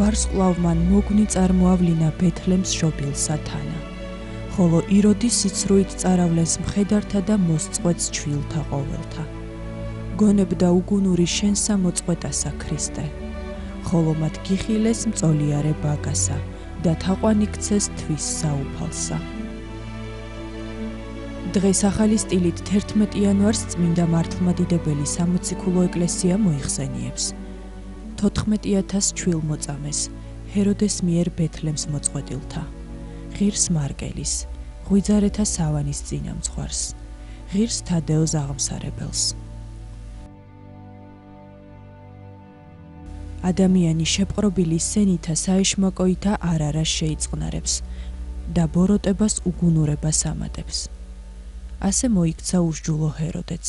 ვარსკვლავ მან მოგვნი წარმოავლინა ბეთლემს შობილსა თანა, ხოლო იროდი სიცრუით წაავლეს მხედართა და მოსწყვეტს ჩვილთა ყოველთა. გონებდა უგუნური შენსა მოწყვეტასა ქრისტე, ხოლო მათ გიხილეს მწოლიარე ბაგასა და თაყვანი ქცეს თვის საუფალსა. დღეს ახალი სტილით 11 იანვარს წმინდა მართლმადიდებელი სამოციქულო ეკლესია მოიხსენიებს 14,000 ჩვილმოწამეს ჰეროდეს მიერ ბეთლემს მოწყვეტილთა, ღირს მარკელის, ღვიძარეთა სავანის წინამძღვარს, ღირს თადეოს აღმსარებელს. ადამიანი შეპყრობილი სენითა საეშმაკოითა არარას შეიწყნარებს და ბოროტებას უგუნურებას ამატებს. ასე მოიქცა უსჯულო ჰეროდეც,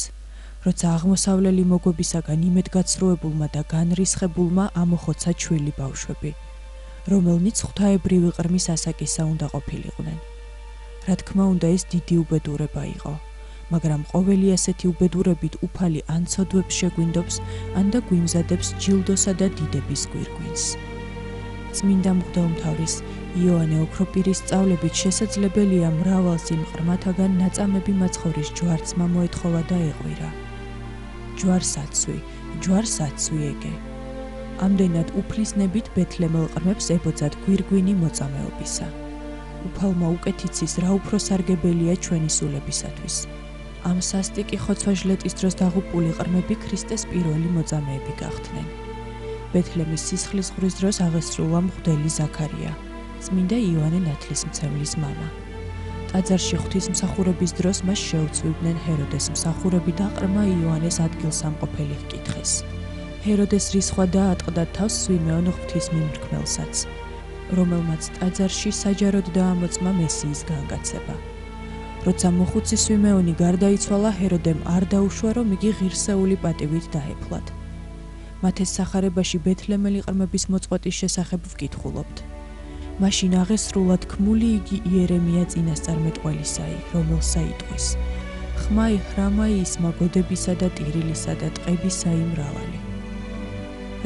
როცა აღმოსავლელი მოგებისაგან იმედგაცრუებულმა და განრისხებულმა ამოხოცა ჩვილი ბავშვები, რომელნიც ღვთაებრივი ყრმის ასაკისა უნდა ყოფილიყვნენ. რა თქმა უნდა, ეს დიდი უბედურება იყო, მაგრამ ყოველი ასეთი უბედურებით უფალი ან ცოდვებს შეგვინდობს, ან და გვიმზადებს ჯილდოსა და დიდების გვირგვინს. წმინდა მღვდელმთავრის იოანე ოქროპირის სწავლებით შესაძლებელია მრავალ სიმყრმათაგან ნაწამები მაცხოვრის ჯვარცმა მოეთხოვა და ეყვირა. ჯვარსაცვი ეგე. ამდენად უფლისნებით ბეთლემელ ყრმებს ებოძათ გვირგვინი მოწამეობისა. უფალმა უკეთ იცის რა უფრო სარგებელია ჩვენი სულებისათვის. ამ სასტიკი ხოცვა-ჟლეტის დროს დაღუპული ყრმები ქრისტეს პირველი მოწამეები გახდნენ. ბეთლემის სისხლისღვრვის დროს აღესრულა მღვდელი ზაქარია, წმინდა იოანე ნათლისმცემლის მამა. ტაძარში ღვთისმსახურების დროს მას შეუცვიდნენ ჰეროდეს მსახურები და ყრმა იოანეს ადგილსამყოფელი ჰკითხეს. ჰეროდეს რისხვა დაატყდა თავს სვიმეონ ღვთისმიმრქმელსაც, რომელმაც ტაძარში საჯაროდ დაამოწმა მესიის განგაცება. როცა მოხუცი სვიმეონი გარდაიცვალა, ჰეროდემ არ დაუშვა, რომ იგი ღირსეული პატივით დაეფლათ. მათ ეს სახარებაში ბეთლემელი ყრმების მოწყვეტის შესახებ ვკითხულობთ. მაშინ აღესრულა თქმული იგი იერემია წინასწარმეტყველისაი, რომელსა იტყვის: ხმაი ხრამაი ისმა გოდებისა და ტირილისა და ტყებისაი მრავალი.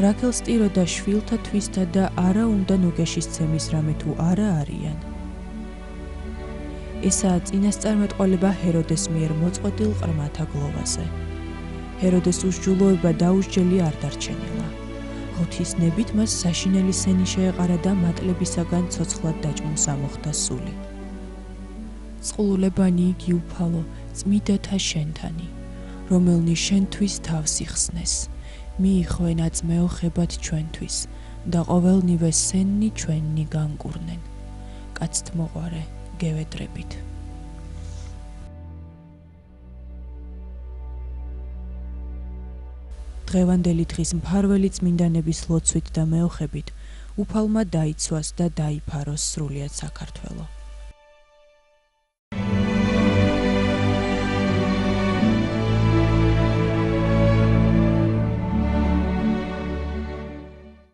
რაქელს ტიროდა შვილთა თვისთა და არა უნდა ნუგეშისცემის რამე თუ არა არიან. ესაა წინასწარმეტყველება ჰეროდეს მიერ მოწყვეტილ ყრმათა გლოვაზე. ჰეროდეს უსჯულოება დაუსჯელი არ დარჩენილა. ღვთისნებით მას საშინელი სენი შეეყარა და მატლებისაგან ცოცხლად დაჭმულს ამოხდა სული. წყლულებანი იგი უფალო, წმიდათა შენთანი, რომელნი შენთვის თავს იხსნეს. მიიხვე ნაწმეო ხებად ჩვენთვის და ყოველნივე სენნი ჩვენნი განკურნენ. კაცთმოყვარე, გევედრებით. დღევანდელი დღის მფარველი წმინდანების ლოცვით და მეოხებით უფალმა დაიცვას და დაიფაროს სრულიად საქართველო.